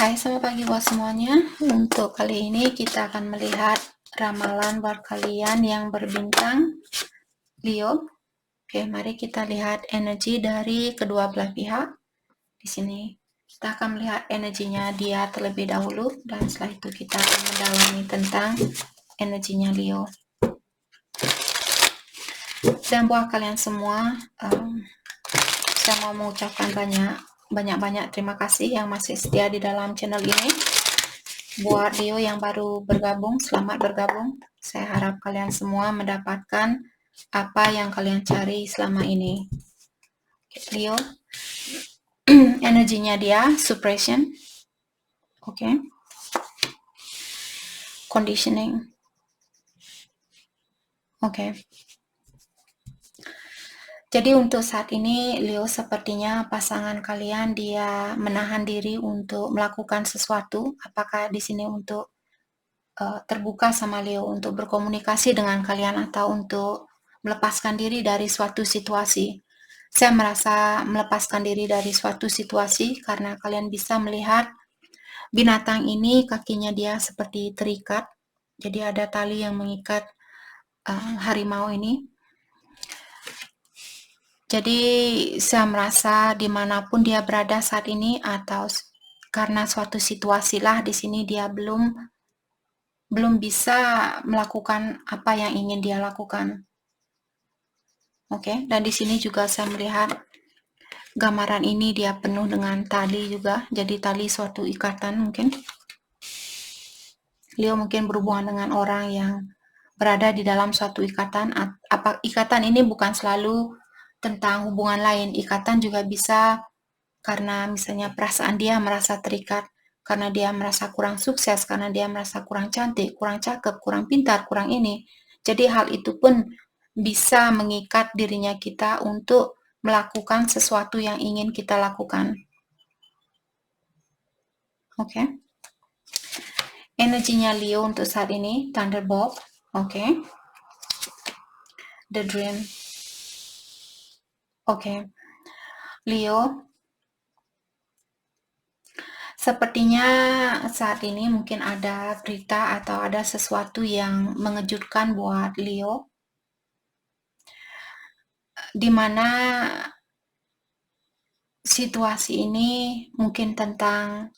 Hai, selamat pagi buat semuanya. Untuk kali ini kita akan melihat ramalan buat kalian yang berbintang Leo. Oke, mari kita lihat energi dari kedua belah pihak. Di sini kita akan melihat energinya dia terlebih dahulu, dan setelah itu kita akan mendalami tentang energinya Leo. Dan buat kalian semua, saya mau mengucapkan banyak terima kasih yang masih setia di dalam channel ini. Buat Leo yang baru bergabung, selamat bergabung. Saya harap kalian semua mendapatkan apa yang kalian cari selama ini. Leo, energinya dia suppression, oke, conditioning, oke. Jadi untuk saat ini Leo sepertinya pasangan kalian dia menahan diri untuk melakukan sesuatu. Apakah di sini untuk terbuka sama Leo untuk berkomunikasi dengan kalian atau untuk melepaskan diri dari suatu situasi. Saya merasa melepaskan diri dari suatu situasi karena kalian bisa melihat binatang ini kakinya dia seperti terikat. Jadi ada tali yang mengikat harimau ini. Jadi saya merasa dimanapun dia berada saat ini atau karena suatu situasi lah di sini dia belum bisa melakukan apa yang ingin dia lakukan. Oke, dan di sini juga saya melihat gambaran ini dia penuh dengan tali juga, jadi tali suatu ikatan mungkin. Leo mungkin berhubungan dengan orang yang berada di dalam suatu ikatan. Ikatan ini bukan selalu tentang hubungan lain. Ikatan juga bisa karena misalnya perasaan dia merasa terikat, karena dia merasa kurang sukses, karena dia merasa kurang cantik, kurang cakep, kurang pintar, kurang ini. Jadi hal itu pun bisa mengikat dirinya kita untuk melakukan sesuatu yang ingin kita lakukan. Oke. Energinya Leo untuk saat ini, Thunderbolt. Oke. The Dream. Oke. Leo, sepertinya saat ini mungkin ada berita atau ada sesuatu yang mengejutkan buat Leo, di mana situasi ini mungkin tentang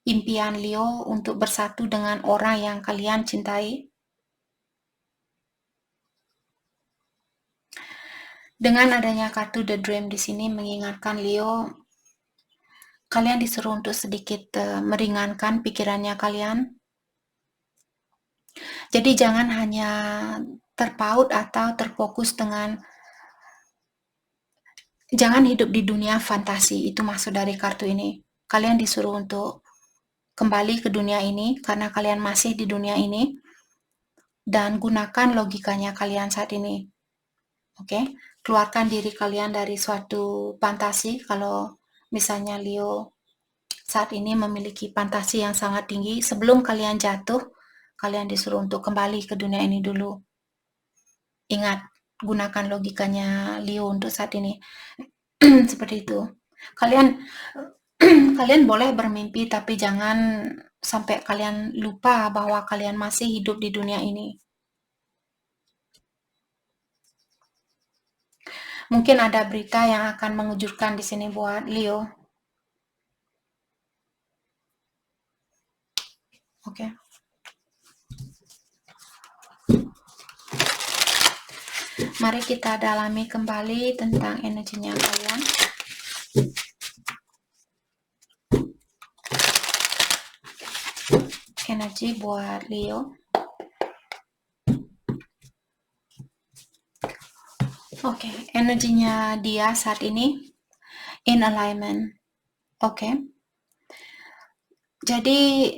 impian Leo untuk bersatu dengan orang yang kalian cintai. Dengan adanya kartu The Dream di sini mengingatkan Leo, kalian disuruh untuk sedikit meringankan pikirannya kalian. Jadi jangan hanya terpaut atau terfokus dengan, jangan hidup di dunia fantasi, itu maksud dari kartu ini. Kalian disuruh untuk kembali ke dunia ini karena kalian masih di dunia ini, dan gunakan logikanya kalian saat ini. Oke, keluarkan diri kalian dari suatu fantasi. Kalau misalnya Leo saat ini memiliki fantasi yang sangat tinggi, sebelum kalian jatuh, kalian disuruh untuk kembali ke dunia ini dulu. Ingat, gunakan logikanya Leo untuk saat ini. Seperti itu. Kalian boleh bermimpi, tapi jangan sampai kalian lupa bahwa kalian masih hidup di dunia ini. Mungkin ada berita yang akan mengejutkan di sini buat Leo. Oke. Mari kita dalami kembali tentang energinya kalian. Energi buat Leo. Oke, energinya dia saat ini in alignment. Oke. Jadi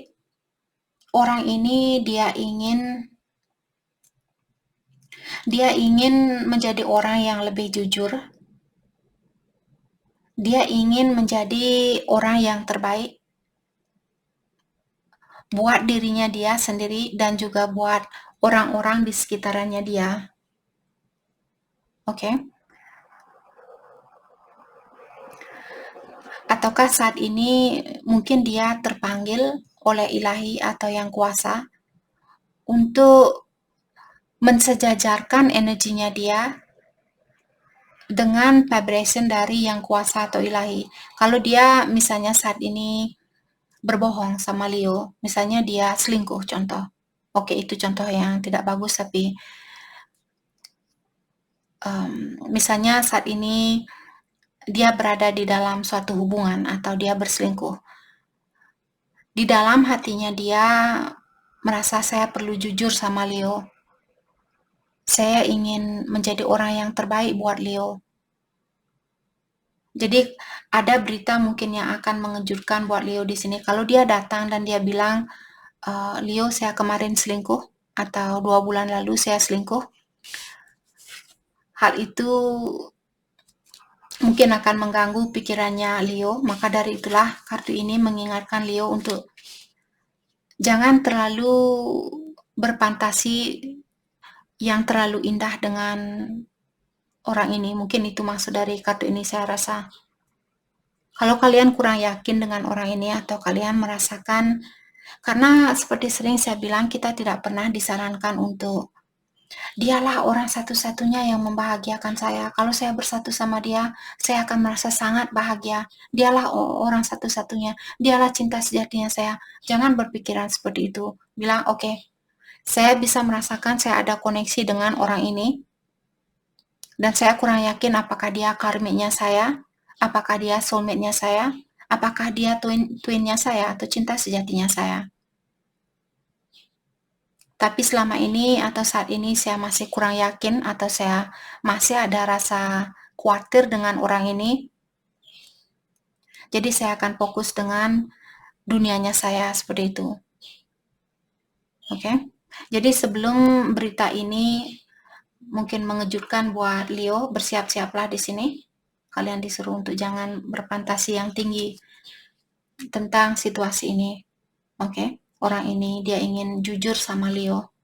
orang ini dia ingin menjadi orang yang lebih jujur. Dia ingin menjadi orang yang terbaik buat dirinya dia sendiri dan juga buat orang-orang di sekitarnya dia. Oke. Ataukah saat ini mungkin dia terpanggil oleh ilahi atau yang kuasa untuk mensejajarkan energinya dia dengan vibration dari yang kuasa atau ilahi. Kalau dia misalnya saat ini berbohong sama Leo, misalnya dia selingkuh contoh. Oke, itu contoh yang tidak bagus, tapi misalnya saat ini dia berada di dalam suatu hubungan atau dia berselingkuh. Di dalam hatinya dia merasa saya perlu jujur sama Leo. Saya ingin menjadi orang yang terbaik buat Leo. Jadi ada berita mungkin yang akan mengejutkan buat Leo di sini. Kalau dia datang dan dia bilang, Leo saya kemarin selingkuh atau 2 bulan lalu saya selingkuh, hal itu mungkin akan mengganggu pikirannya Leo. Maka dari itulah kartu ini mengingatkan Leo untuk jangan terlalu berfantasi yang terlalu indah dengan orang ini. Mungkin itu maksud dari kartu ini saya rasa. Kalau kalian kurang yakin dengan orang ini atau kalian merasakan, karena seperti sering saya bilang, kita tidak pernah disarankan untuk dialah orang satu-satunya yang membahagiakan saya. Kalau saya bersatu sama dia, saya akan merasa sangat bahagia. Dialah orang satu-satunya. Dialah cinta sejatinya saya. Jangan berpikiran seperti itu. Bilang, oke, saya bisa merasakan saya ada koneksi dengan orang ini, dan saya kurang yakin apakah dia karmiknya saya, apakah dia soulmate-nya saya, apakah dia twin-nya saya atau cinta sejatinya saya. Tapi selama ini atau saat ini saya masih kurang yakin atau saya masih ada rasa khawatir dengan orang ini. Jadi saya akan fokus dengan dunianya saya seperti itu. Oke. Jadi sebelum berita ini mungkin mengejutkan buat Leo, bersiap-siaplah di sini. Kalian disuruh untuk jangan berfantasi yang tinggi tentang situasi ini. Oke. Orang ini dia ingin jujur sama Leo.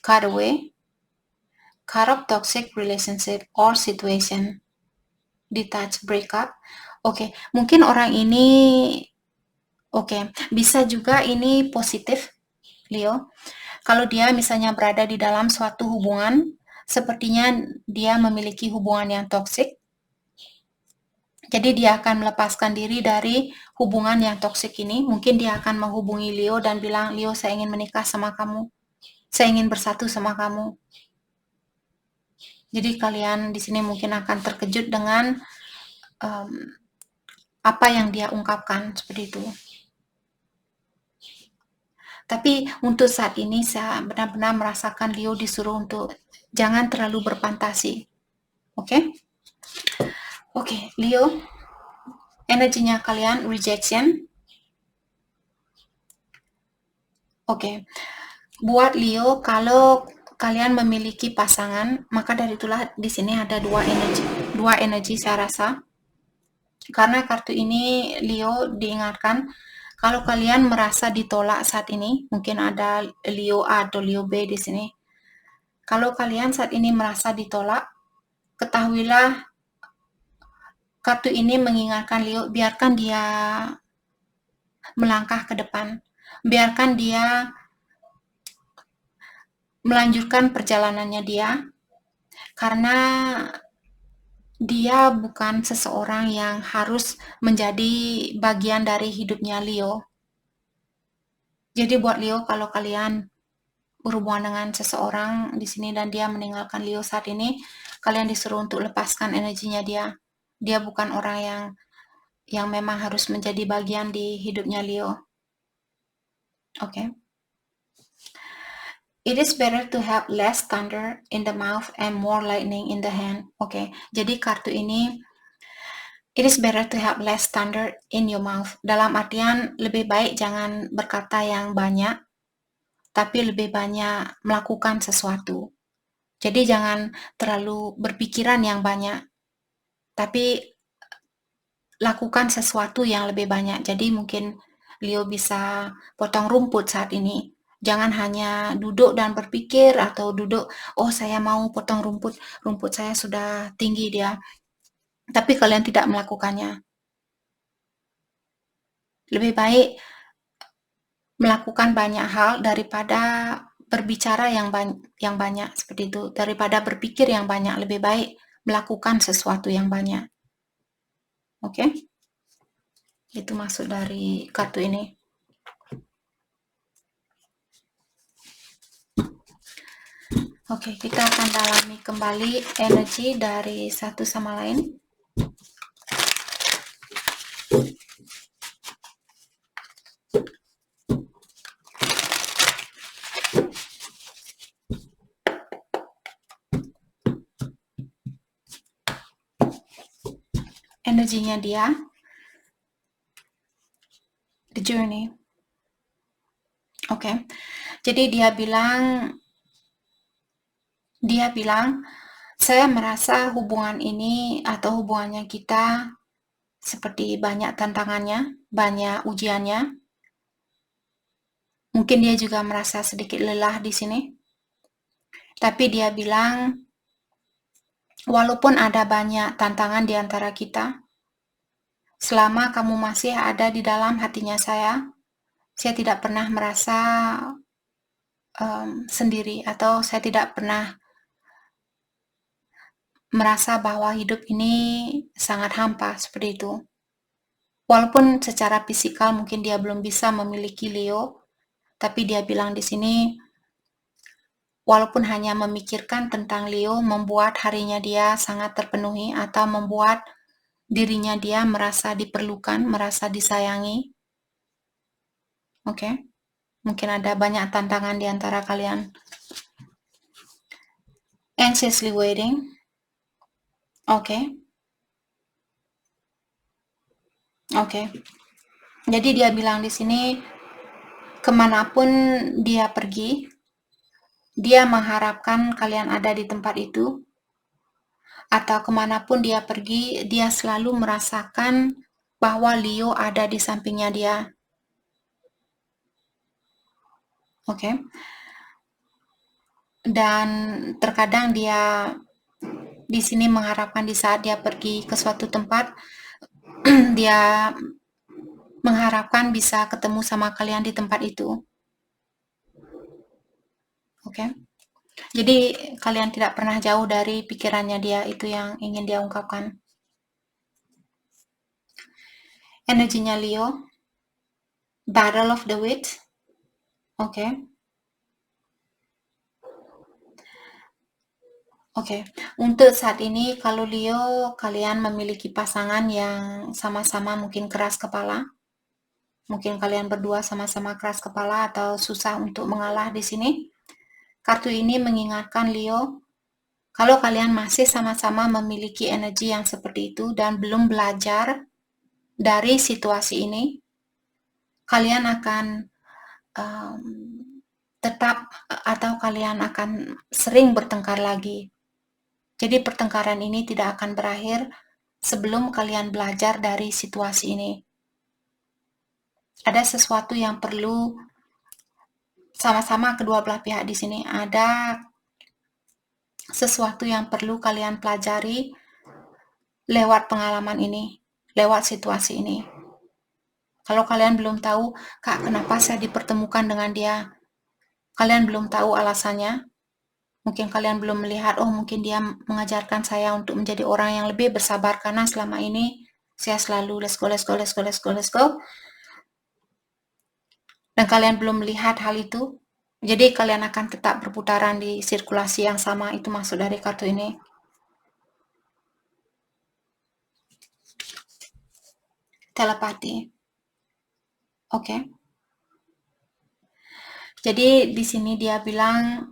Cut away. Cut off toxic relationship or situation. Detach, break up. Oke, mungkin orang ini bisa juga ini positif, Leo. Kalau dia misalnya berada di dalam suatu hubungan, sepertinya dia memiliki hubungan yang toksik. Jadi dia akan melepaskan diri dari hubungan yang toksik ini. Mungkin dia akan menghubungi Leo dan bilang, Leo saya ingin menikah sama kamu. Saya ingin bersatu sama kamu. Jadi kalian di sini mungkin akan terkejut dengan apa yang dia ungkapkan seperti itu. Tapi untuk saat ini saya benar-benar merasakan Leo disuruh untuk jangan terlalu berfantasi. Oke? Oke, Leo, energinya kalian rejection. Oke. Buat Leo, kalau kalian memiliki pasangan, maka dari itulah di sini ada dua energi saya rasa. Karena kartu ini Leo diingatkan, kalau kalian merasa ditolak saat ini, mungkin ada Leo A atau Leo B di sini. Kalau kalian saat ini merasa ditolak, ketahuilah kartu ini mengingatkan Leo, biarkan dia melangkah ke depan. Biarkan dia melanjutkan perjalanannya dia, karena dia bukan seseorang yang harus menjadi bagian dari hidupnya Leo. Jadi buat Leo, kalau kalian berhubungan dengan seseorang di sini dan dia meninggalkan Leo saat ini, kalian disuruh untuk lepaskan energinya dia. Dia bukan orang yang memang harus menjadi bagian di hidupnya Leo. Oke. It is better to have less thunder in the mouth and more lightning in the hand. Oke. Jadi kartu ini it is better to have less thunder in your mouth. Dalam artian lebih baik jangan berkata yang banyak, tapi lebih banyak melakukan sesuatu. Jadi jangan terlalu berpikiran yang banyak, tapi lakukan sesuatu yang lebih banyak. Jadi mungkin Leo bisa potong rumput saat ini. Jangan hanya duduk dan berpikir atau duduk, oh saya mau potong rumput, rumput saya sudah tinggi dia. Tapi kalian tidak melakukannya. Lebih baik melakukan banyak hal daripada berbicara yang banyak seperti itu. Daripada berpikir yang banyak, lebih baik melakukan sesuatu yang banyak. Oke? Itu maksud dari kartu ini. Oke, kita akan dalami kembali energi dari satu sama lain. Energinya dia, the journey. Oke. Jadi dia bilang, saya merasa hubungan ini atau hubungannya kita seperti banyak tantangannya, banyak ujiannya. Mungkin dia juga merasa sedikit lelah di sini. Tapi dia bilang, walaupun ada banyak tantangan di antara kita, selama kamu masih ada di dalam hatinya saya tidak pernah merasa sendiri, atau saya tidak pernah merasa bahwa hidup ini sangat hampa seperti itu. Walaupun secara fisikal mungkin dia belum bisa memiliki Leo, tapi dia bilang di sini, walaupun hanya memikirkan tentang Leo, membuat harinya dia sangat terpenuhi atau membuat dirinya dia merasa diperlukan, merasa disayangi. Oke? Mungkin ada banyak tantangan di antara kalian. Anxiously waiting. Oke. Oke. Jadi dia bilang di sini, kemanapun dia pergi, dia mengharapkan kalian ada di tempat itu, atau kemanapun dia pergi, dia selalu merasakan bahwa Leo ada di sampingnya dia. Oke. Dan terkadang dia di sini mengharapkan di saat dia pergi ke suatu tempat, dia mengharapkan bisa ketemu sama kalian di tempat itu. Oke. Jadi kalian tidak pernah jauh dari pikirannya dia, itu yang ingin dia ungkapkan. Energinya Leo, Battle of the Wits. Oke. Oke, untuk saat ini kalau Leo, kalian memiliki pasangan yang sama-sama mungkin keras kepala. Mungkin kalian berdua sama-sama keras kepala atau susah untuk mengalah di sini. Kartu ini mengingatkan Leo, kalau kalian masih sama-sama memiliki energi yang seperti itu dan belum belajar dari situasi ini, kalian akan tetap atau kalian akan sering bertengkar lagi. Jadi pertengkaran ini tidak akan berakhir sebelum kalian belajar dari situasi ini. Ada sesuatu yang perlu sama-sama kedua belah pihak di sini. Ada sesuatu yang perlu kalian pelajari lewat pengalaman ini, lewat situasi ini. Kalau kalian belum tahu, Kak, kenapa saya dipertemukan dengan dia? Kalian belum tahu alasannya. Mungkin kalian belum melihat, oh mungkin dia mengajarkan saya untuk menjadi orang yang lebih bersabar karena selama ini saya selalu let's go. Dan kalian belum melihat hal itu, jadi kalian akan tetap berputaran di sirkulasi yang sama. Itu maksud dari kartu ini. Telepati. Oke. Jadi di sini dia bilang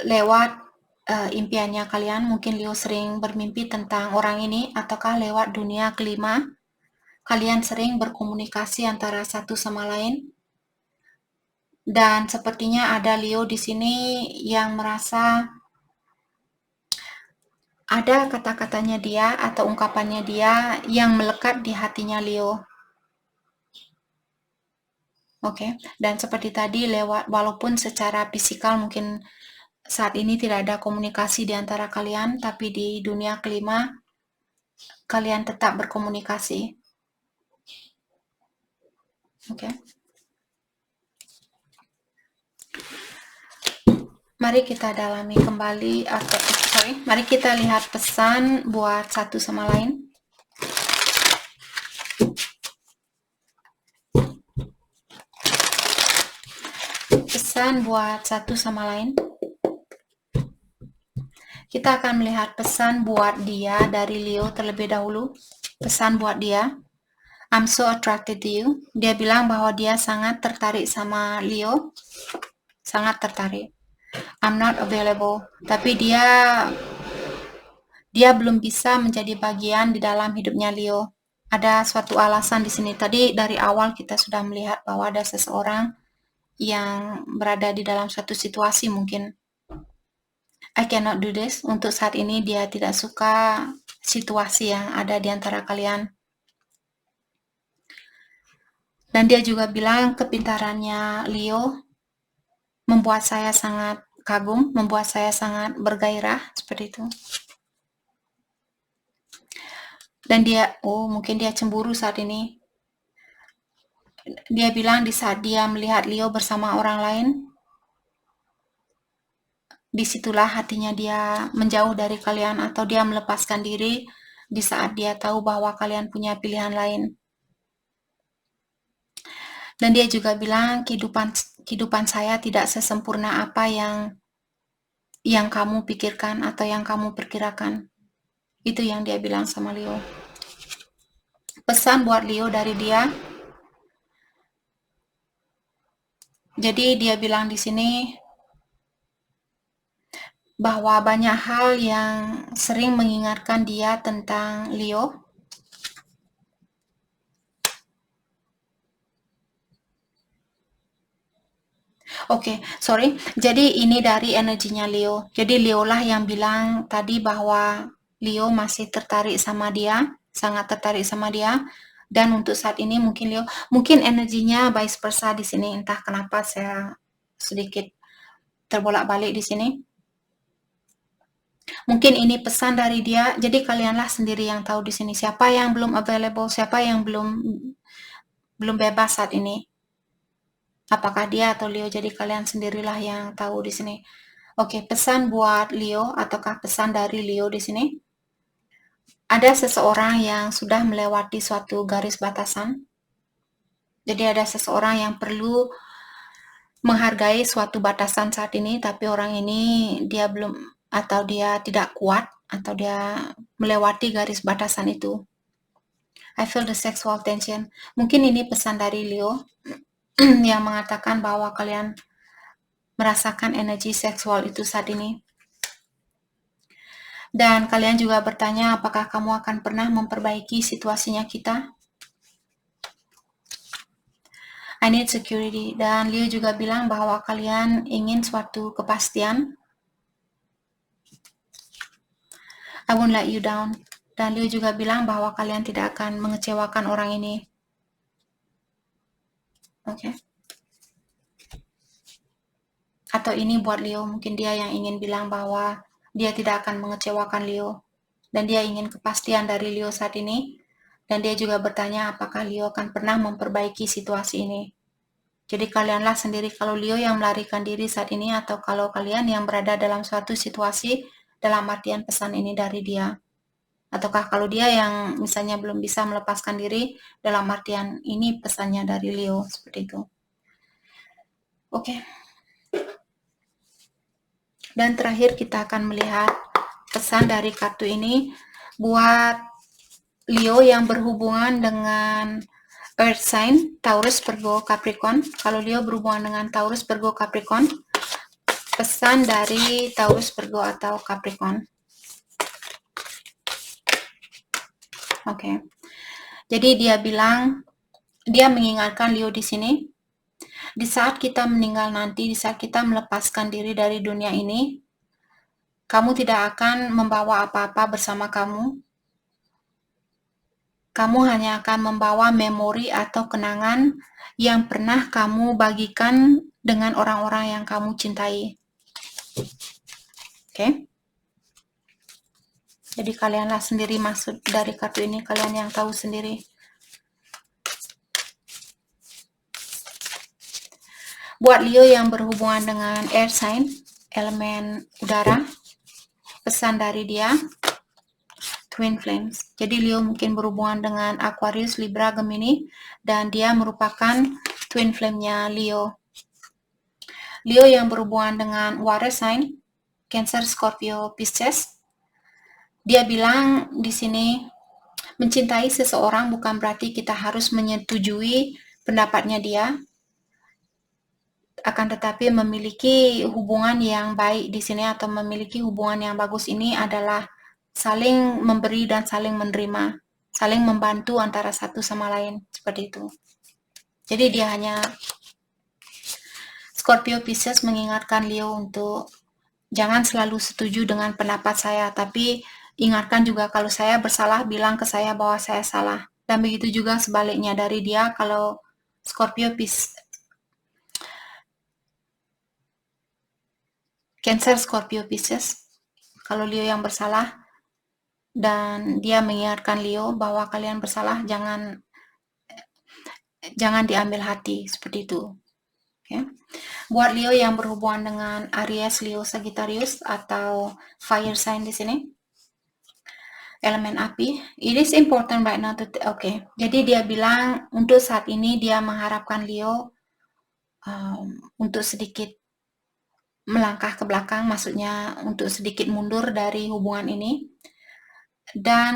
lewat impiannya kalian, mungkin Leo sering bermimpi tentang orang ini, ataukah lewat dunia kelima, kalian sering berkomunikasi antara satu sama lain. Dan sepertinya ada Leo di sini yang merasa ada kata-katanya dia atau ungkapannya dia yang melekat di hatinya Leo. Oke, dan seperti tadi lewat, walaupun secara fisikal mungkin saat ini tidak ada komunikasi di antara kalian, tapi di dunia kelima kalian tetap berkomunikasi. Oke. Mari kita dalami kembali mari kita lihat pesan buat satu sama lain. Pesan buat satu sama lain. Kita akan melihat pesan buat dia dari Leo terlebih dahulu. Pesan buat dia. I'm so attracted to you. Dia bilang bahwa dia sangat tertarik sama Leo. Sangat tertarik. I'm not available. Tapi dia belum bisa menjadi bagian di dalam hidupnya Leo. Ada suatu alasan di sini. Tadi dari awal kita sudah melihat bahwa ada seseorang yang berada di dalam suatu situasi mungkin. I cannot do this. Untuk saat ini dia tidak suka situasi yang ada di antara kalian. Dan dia juga bilang kepintarannya Leo membuat saya sangat kagum, membuat saya sangat bergairah, seperti itu. Dan mungkin dia cemburu saat ini. Dia bilang di saat dia melihat Leo bersama orang lain, disitulah hatinya dia menjauh dari kalian atau dia melepaskan diri di saat dia tahu bahwa kalian punya pilihan lain. Dan dia juga bilang kehidupan saya tidak sesempurna apa yang kamu pikirkan atau yang kamu perkirakan. Itu yang dia bilang sama Leo. Pesan buat Leo dari dia. Jadi dia bilang di sini bahwa banyak hal yang sering mengingatkan dia tentang Leo. Sorry. Jadi ini dari energinya Leo. Jadi Leo lah yang bilang tadi bahwa Leo masih tertarik sama dia, sangat tertarik sama dia. Dan untuk saat ini mungkin energinya vice versa di sini. Entah kenapa saya sedikit terbolak-balik di sini. Mungkin ini pesan dari dia. Jadi kalianlah sendiri yang tahu di sini siapa yang belum available, siapa yang belum bebas saat ini. Apakah dia atau Leo? Jadi kalian sendirilah yang tahu di sini. Pesan buat Leo ataukah pesan dari Leo di sini? Ada seseorang yang sudah melewati suatu garis batasan. Jadi ada seseorang yang perlu menghargai suatu batasan saat ini, tapi orang ini dia belum atau dia tidak kuat atau dia melewati garis batasan itu. I feel the sexual tension. Mungkin ini pesan dari Leo yang mengatakan bahwa kalian merasakan energi seksual itu saat ini. Dan kalian juga bertanya apakah kamu akan pernah memperbaiki situasinya kita? I need security. Dan Leo juga bilang bahwa kalian ingin suatu kepastian. I won't let you down. Dan Leo juga bilang bahwa kalian tidak akan mengecewakan orang ini. Atau ini buat Leo, mungkin dia yang ingin bilang bahwa dia tidak akan mengecewakan Leo. Dan dia ingin kepastian dari Leo saat ini. Dan dia juga bertanya apakah Leo akan pernah memperbaiki situasi ini. Jadi kalianlah sendiri kalau Leo yang melarikan diri saat ini atau kalau kalian yang berada dalam suatu situasi dalam artian pesan ini dari dia. Ataukah kalau dia yang misalnya belum bisa melepaskan diri dalam artian ini pesannya dari Leo, seperti itu. Dan terakhir kita akan melihat pesan dari kartu ini buat Leo yang berhubungan dengan Earth sign, Taurus, Virgo, Capricorn. Kalau Leo berhubungan dengan Taurus, Virgo, Capricorn, pesan dari Taurus, Virgo, atau Capricorn. Jadi dia bilang, dia mengingatkan Leo di sini, di saat kita meninggal nanti, di saat kita melepaskan diri dari dunia ini, kamu tidak akan membawa apa-apa bersama kamu. Kamu hanya akan membawa memori atau kenangan yang pernah kamu bagikan dengan orang-orang yang kamu cintai. Jadi kalianlah sendiri maksud dari kartu ini, kalian yang tahu sendiri. Buat Leo yang berhubungan dengan air sign, elemen udara, pesan dari dia, Twin Flames. Jadi Leo mungkin berhubungan dengan Aquarius, Libra, Gemini, dan dia merupakan Twin Flame-nya Leo. Leo yang berhubungan dengan water sign, Cancer, Scorpio, Pisces. Dia bilang di sini, mencintai seseorang bukan berarti kita harus menyetujui pendapatnya dia, akan tetapi memiliki hubungan yang baik di sini atau memiliki hubungan yang bagus ini adalah saling memberi dan saling menerima, saling membantu antara satu sama lain, seperti itu. Jadi dia hanya, Scorpio Pisces mengingatkan Leo untuk jangan selalu setuju dengan pendapat saya, tapi ingatkan juga kalau saya bersalah, bilang ke saya bahwa saya salah. Dan begitu juga sebaliknya dari dia, kalau Scorpio Pisces, Cancer, Scorpio Pisces, kalau Leo yang bersalah, dan dia mengingatkan Leo bahwa kalian bersalah, jangan diambil hati, seperti itu. Okay. Buat Leo yang berhubungan dengan Aries, Leo, Sagittarius atau fire sign di sini, elemen api, it is important right now to, jadi dia bilang untuk saat ini dia mengharapkan Leo untuk sedikit melangkah ke belakang, maksudnya untuk sedikit mundur dari hubungan ini, dan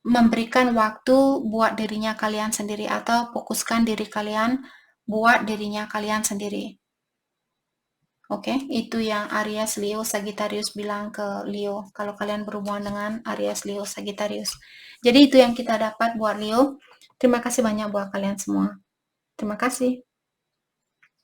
memberikan waktu buat dirinya kalian sendiri atau fokuskan diri kalian buat dirinya kalian sendiri. Oke, itu yang Aries, Leo, Sagittarius bilang ke Leo kalau kalian berhubungan dengan Aries, Leo, Sagittarius. Jadi itu yang kita dapat buat Leo. Terima kasih banyak buat kalian semua. Terima kasih.